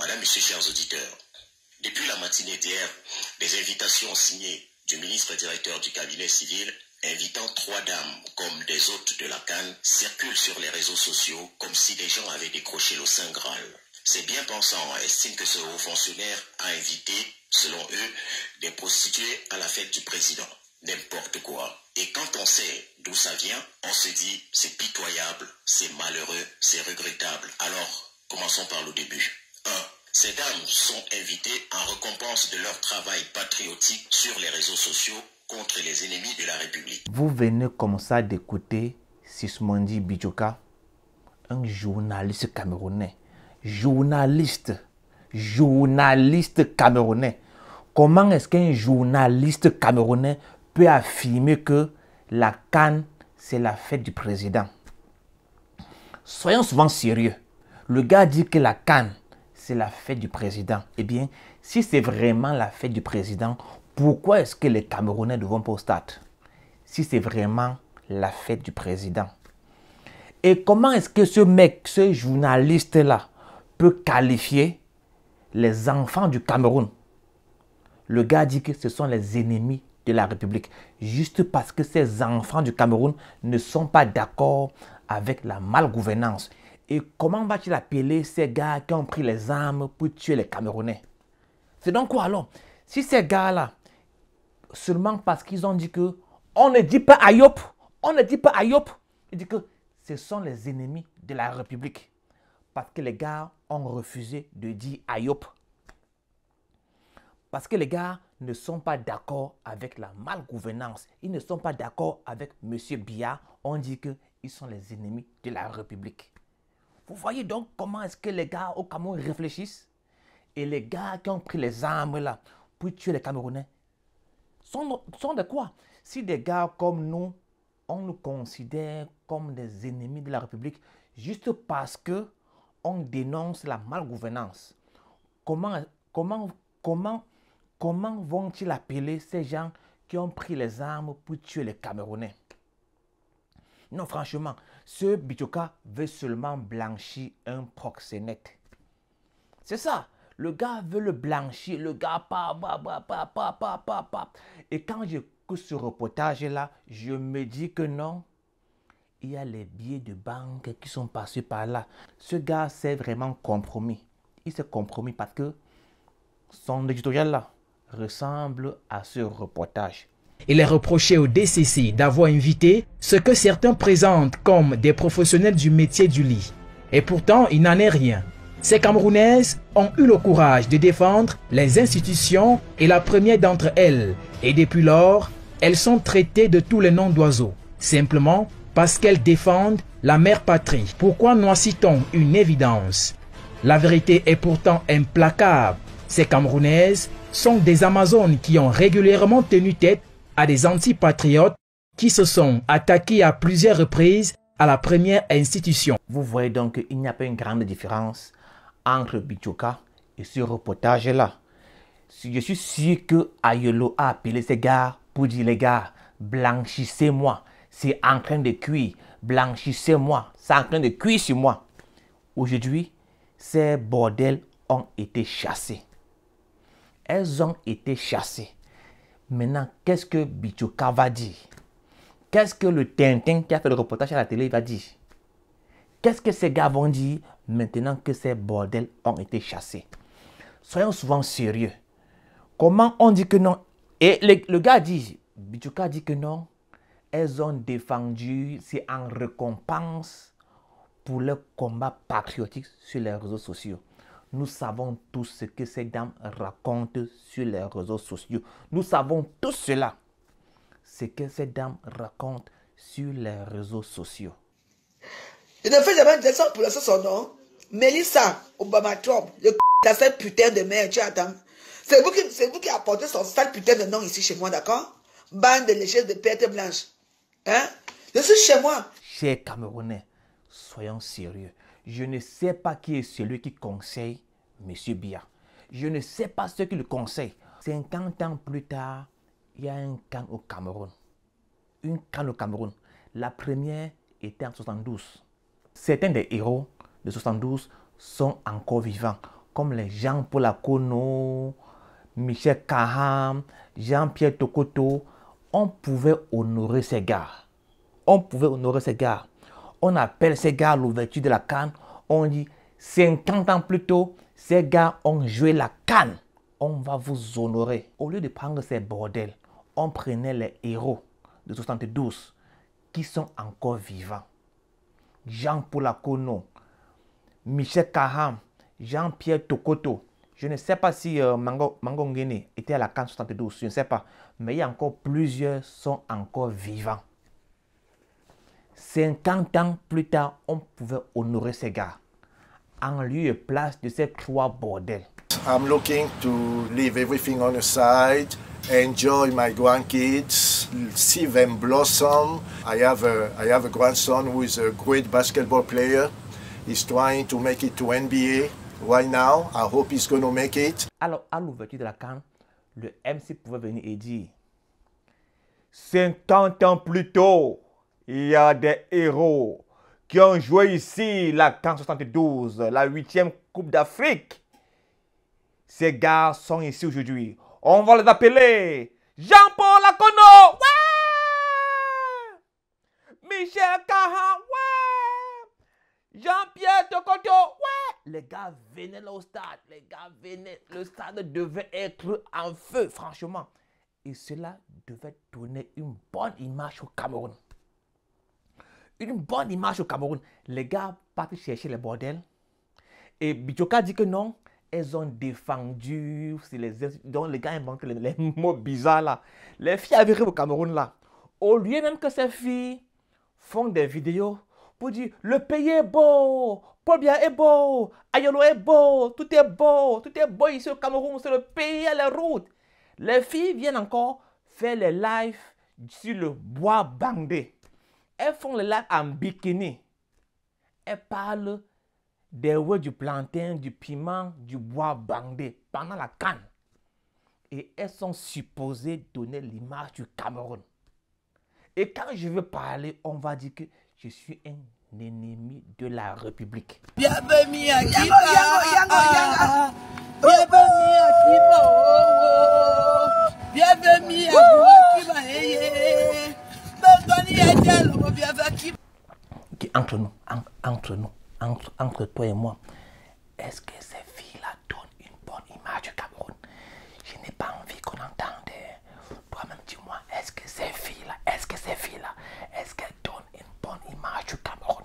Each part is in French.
Madame, Messieurs, chers auditeurs, depuis la matinée d'hier, des invitations signées du ministre directeur du cabinet civil invitant 3 dames comme des hôtes de la CAN circulent sur les réseaux sociaux comme si des gens avaient décroché le Saint Graal. Ces bien-pensants estiment que ce haut fonctionnaire a invité, selon eux, des prostituées à la fête du président. N'importe quoi. Et quand on sait d'où ça vient, on se dit c'est pitoyable, c'est malheureux, c'est regrettable. Alors, commençons par le début. 1. Ces dames sont invitées en récompense de leur travail patriotique sur les réseaux sociaux contre les ennemis de la République. Vous venez comme ça d'écouter Sismondi Bijoka, un journaliste camerounais. Journaliste camerounais. Comment est-ce qu'un journaliste camerounais peut affirmer que la CAN, c'est la fête du président? Soyons souvent sérieux. Le gars dit que la CAN, c'est la fête du président. Eh bien, si c'est vraiment la fête du président, pourquoi est-ce que les Camerounais ne vont pas au stade? Si c'est vraiment la fête du président. Et comment est-ce que ce mec, ce journaliste-là, peut qualifier les enfants du Cameroun? Le gars dit que ce sont les ennemis de la République. Juste parce que ces enfants du Cameroun ne sont pas d'accord avec la malgouvernance. Et comment va-t-il appeler ces gars qui ont pris les armes pour tuer les Camerounais? C'est donc quoi alors? Si ces gars-là, seulement parce qu'ils ont dit que on ne dit pas Ayop, on ne dit pas Ayop, il dit que ce sont les ennemis de la République. Parce que les gars ont refusé de dire Ayop. Parce que les gars ne sont pas d'accord avec la malgouvernance. Ils ne sont pas d'accord avec M. Biya. On dit qu'ils sont les ennemis de la République. Vous voyez donc comment est-ce que les gars au Cameroun réfléchissent? Et les gars qui ont pris les armes là pour tuer les Camerounais sont de quoi? Si des gars comme nous, on nous considère comme des ennemis de la République juste parce que on dénonce la malgouvernance, comment vont-ils appeler ces gens qui ont pris les armes pour tuer les Camerounais? Non, franchement, ce Bijoka veut seulement blanchir un proxénète. C'est ça. Le gars veut le blanchir. Le gars, Et quand j'écoute ce reportage-là, je me dis que non, il y a les billets de banque qui sont passés par là. Ce gars s'est vraiment compromis. Il s'est compromis parce que son éditorial-là ressemble à ce reportage. Il est reproché au DCC d'avoir invité ce que certains présentent comme des professionnels du métier du lit. Et pourtant, il n'en est rien. Ces Camerounaises ont eu le courage de défendre les institutions et la première d'entre elles. Et depuis lors, elles sont traitées de tous les noms d'oiseaux. Simplement parce qu'elles défendent la mère patrie. Pourquoi noircit-on une évidence? La vérité est pourtant implacable. Ces Camerounaises sont des Amazones qui ont régulièrement tenu tête à des antipatriotes qui se sont attaqués à plusieurs reprises à la première institution. Vous voyez donc qu'il n'y a pas une grande différence entre Bijoka et ce reportage-là. Je suis sûr que Ayolo a appelé ces gars pour dire les gars, blanchissez-moi. C'est en train de cuire. Blanchissez-moi. C'est en train de cuire sur moi. Aujourd'hui, ces bordels ont été chassés. Elles ont été chassées. Maintenant, qu'est-ce que Bijoka va dire? Qu'est-ce que le Tintin qui a fait le reportage à la télé va dire? Qu'est-ce que ces gars vont dire maintenant que ces bordels ont été chassés? Soyons souvent sérieux. Comment on dit que non? Et le gars dit, Bijoka dit que non. Elles ont défendu, c'est en récompense pour leur combat patriotique sur les réseaux sociaux. Nous savons tous ce que ces dames racontent sur les réseaux sociaux. Nous savons tous cela. Ce que ces dames racontent sur les réseaux sociaux. Je ne fais jamais de descente pour laisser son nom. Melissa Obama Trump, le à cette putain de merde, tu attends. C'est vous qui apportez son sale putain de nom ici chez moi, d'accord? Bande de lécheuses de perte blanche. Hein? Je suis chez moi. Chers Camerounais, soyons sérieux. Je ne sais pas qui est celui qui conseille M. Biya. Je ne sais pas ce qui le conseille. 50 ans plus tard, il y a un camp au Cameroun. Une camp au Cameroun. La première était en 72. Certains des héros de 72 sont encore vivants, comme les Jean-Paul Akono, Michel Kaham, Jean-Pierre Tokoto, on pouvait honorer ces gars. On pouvait honorer ces gars. On appelle ces gars à l'ouverture de la CAN. On dit 50 ans plus tôt, ces gars ont joué la CAN. On va vous honorer. Au lieu de prendre ces bordels, on prenait les héros de 72 qui sont encore vivants. Jean-Paul Akono, Michel Kaham, Jean-Pierre Tokoto. Je ne sais pas si Mango Ngene était à la CAN 72, je ne sais pas. Mais il y a encore plusieurs sont encore vivants. 50 ans plus tard, on pouvait honorer ces gars en lieu et place de ces trois bordels. I'm looking to leave everything on the side, enjoy my grandkids, see them blossom. I have a grandson who is a great basketball player. He's trying to make it to NBA right now. I hope he's going to make it. Alors, à l'ouverture de la CAN, le MC pouvait venir et dire 50 ans plus tôt, il y a des héros qui ont joué ici la CAN 72, la 8e Coupe d'Afrique. Ces gars sont ici aujourd'hui. On va les appeler Jean-Paul Akono, ouais! Michel Kaham, ouais! Jean-Pierre Tokoto, ouais! Les gars venaient là au stade. Les gars venaient. Le stade devait être en feu, franchement. Et cela devait donner une bonne image au Cameroun. Une bonne image au Cameroun. Les gars partent chercher les bordels. Et Bichoka dit que non. Elles ont défendu. Donc les gars inventent les mots bizarres là. Les filles arrivent au Cameroun là. Au lieu même que ces filles font des vidéos pour dire le pays est beau, Paul Biya est beau, Ayolo est beau, tout est beau ici au Cameroun, c'est le pays à la route. Les filles viennent encore faire les lives sur le bois bandé. Elles font les lives en bikini. Elles parlent des œufs, du plantain, du piment, du bois bandé pendant la CAN. Et elles sont supposées donner l'image du Cameroun. Et quand je veux parler, on va dire que je suis un ennemi de la République. Bienvenue à Entre toi et moi, est-ce que ces filles-là donnent une bonne image du Cameroun? Je n'ai pas envie qu'on entende. Toi-même, dis-moi, est-ce que ces filles-là, est-ce qu'elles donnent une bonne image du Cameroun?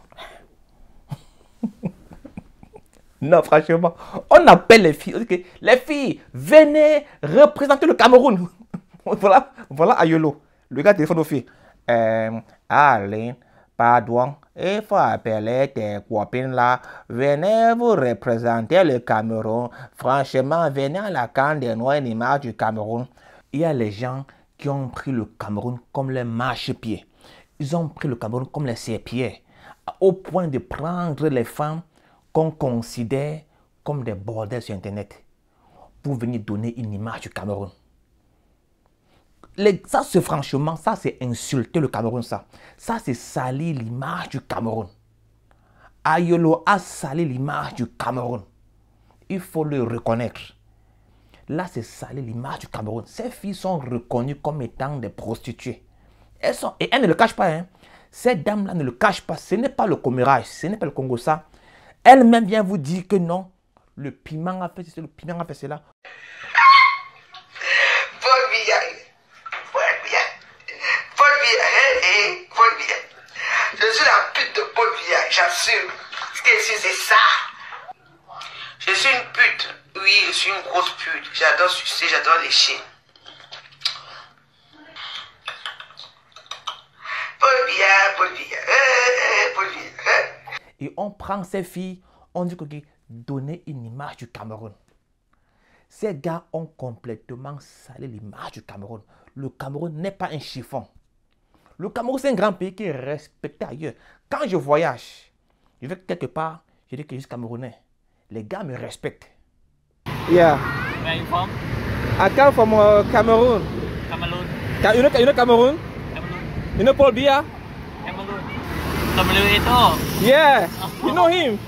Non, franchement, on appelle les filles. Okay. Les filles, venez représenter le Cameroun. voilà Ayolo. Le gars téléphone aux filles. Allez, pardon, il faut appeler tes copines là. Venez vous représenter le Cameroun. Franchement, venez à la CAN des Noirs, une image du Cameroun. Il y a les gens qui ont pris le Cameroun comme les marchepieds. Ils ont pris le Cameroun comme les serpiers. Au point de prendre les femmes qu'on considère comme des bordels sur Internet pour venir donner une image du Cameroun. Ça, c'est franchement, ça c'est insulter le Cameroun, ça. Ça, c'est salir l'image du Cameroun. Ayolo a sali l'image du Cameroun. Il faut le reconnaître. Là, c'est salir l'image du Cameroun. Ces filles sont reconnues comme étant des prostituées. Et elles ne le cachent pas. Hein. Ces dames-là ne le cachent pas. Ce n'est pas le commérage, ce n'est pas le Congo ça. Elle-même vient vous dire que non, le piment a fait ceci, le piment a fait cela. Je suis la pute de Paul Biya, j'assume. Ce que c'est ça. Je suis une pute. Oui, je suis une grosse pute. J'adore sucer, j'adore lécher. Paul Biya. Et on prend ces filles, on dit que donner une image du Cameroun. Ces gars ont complètement salé l'image du Cameroun. Le Cameroun n'est pas un chiffon. Le Cameroun, c'est un grand pays qui est respecté ailleurs. Quand je voyage, je vais quelque part, je dis que je suis Camerounais. Les gars me respectent. Yeah. Where are you from? I come from Cameroon. Cameroon. You know Cameroon? Cameroon. You know Paul Biya? Cameroon. Cameroon itu. Yeah. You know him?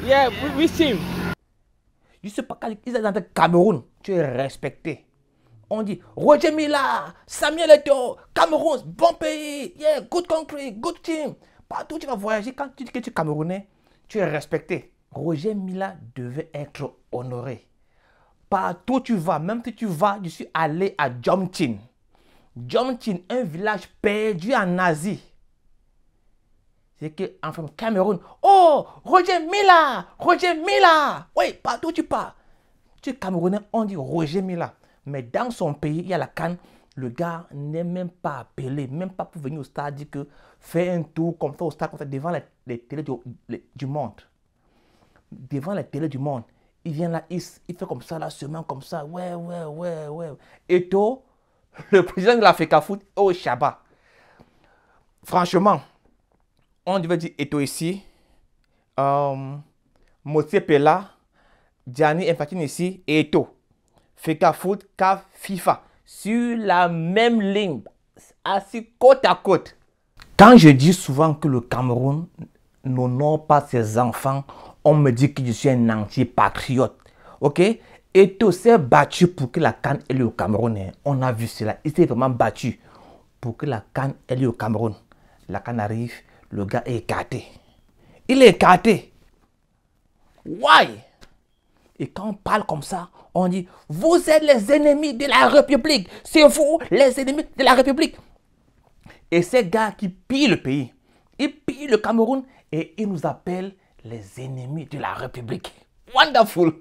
Yeah, with him. Je ne sais pas, quand ils sont dans le Cameroun, tu es respecté. On dit Roger Mila, Samuel Eto'o, Cameroun, bon pays, yeah, good country, good team. Partout où tu vas voyager, quand tu dis que tu es Camerounais, tu es respecté. Roger Mila devait être honoré. Partout où tu vas, même si tu vas, je suis allé à Jomtien. Jomtien, un village perdu en Asie. C'est que en Cameroun, oh, Roger Mila, Roger Mila. Oui, partout où tu pars. Tu es Camerounais, on dit Roger Mila. Mais dans son pays, il y a la CAN. Le gars n'est même pas appelé, même pas pour venir au stade, dire que fais un tour comme ça au stade, comme ça, devant les télés du monde. Devant les télés du monde. Il vient là, il fait comme ça, là, seulement comme ça. Ouais. Eto'o, le président de la FECAFOOT, au Shabbat. Franchement, on devait dire Eto'o ici. Motse Pela, Gianni Infantino ici, et Eto'o. FECAFOOT, CAF, FIFA. Sur la même ligne, assis côte à côte. Quand je dis souvent que le Cameroun n'honore pas ses enfants, on me dit que je suis un anti-patriote. Ok? Eto'o s'est battu pour que la CAN ait lieu au Cameroun. On a vu cela. Il s'est vraiment battu pour que la CAN ait lieu au Cameroun. La CAN arrive, le gars est écarté. Il est écarté. Why? Et quand on parle comme ça, on dit, vous êtes les ennemis de la République. C'est vous les ennemis de la République. Et ces gars qui pillent le pays, ils pillent le Cameroun et ils nous appellent les ennemis de la République. Wonderful.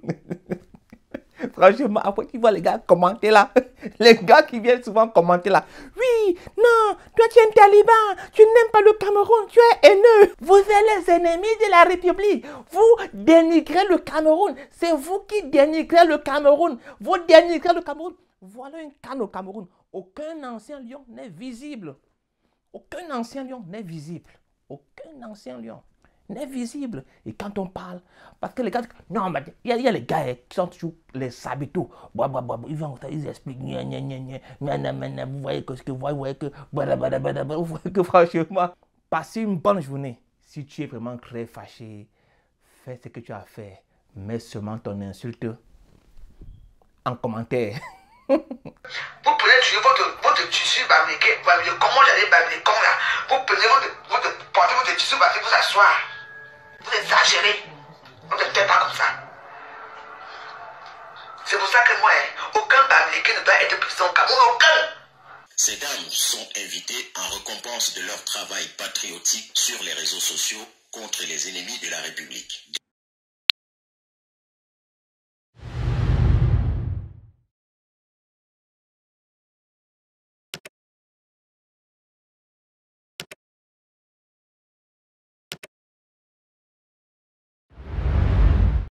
Franchement, après tu vois les gars commenter là, les gars qui viennent souvent commenter là, oui, non, toi tu es un taliban, tu n'aimes pas le Cameroun, tu es haineux, vous êtes les ennemis de la République, vous dénigrez le Cameroun, c'est vous qui dénigrez le Cameroun, vous dénigrez le Cameroun. Voilà une canne au Cameroun, aucun ancien lion n'est visible, aucun ancien lion n'est visible, aucun ancien lion n'est visible. Et quand on parle, parce que les gars, non, mais il y a les gars qui sont toujours les sabitos. Ils vont, ils expliquent, vous voyez que ce que vous voyez que, vous voyez que franchement, passez une bonne journée. Si tu es vraiment très fâché, fais ce que tu as fait, mets seulement ton insulte en commentaire. Vous prenez toujours votre tissu bamileke, comment j'allais bamileke comme là. Vous prenez portez votre tissu bamileke pour s'asseoir. Vous exagérez. On ne fait pas comme ça. C'est pour ça que moi, aucun bamileke ne doit être président au Cameroun, aucun. Ces dames sont invitées en récompense de leur travail patriotique sur les réseaux sociaux contre les ennemis de la République.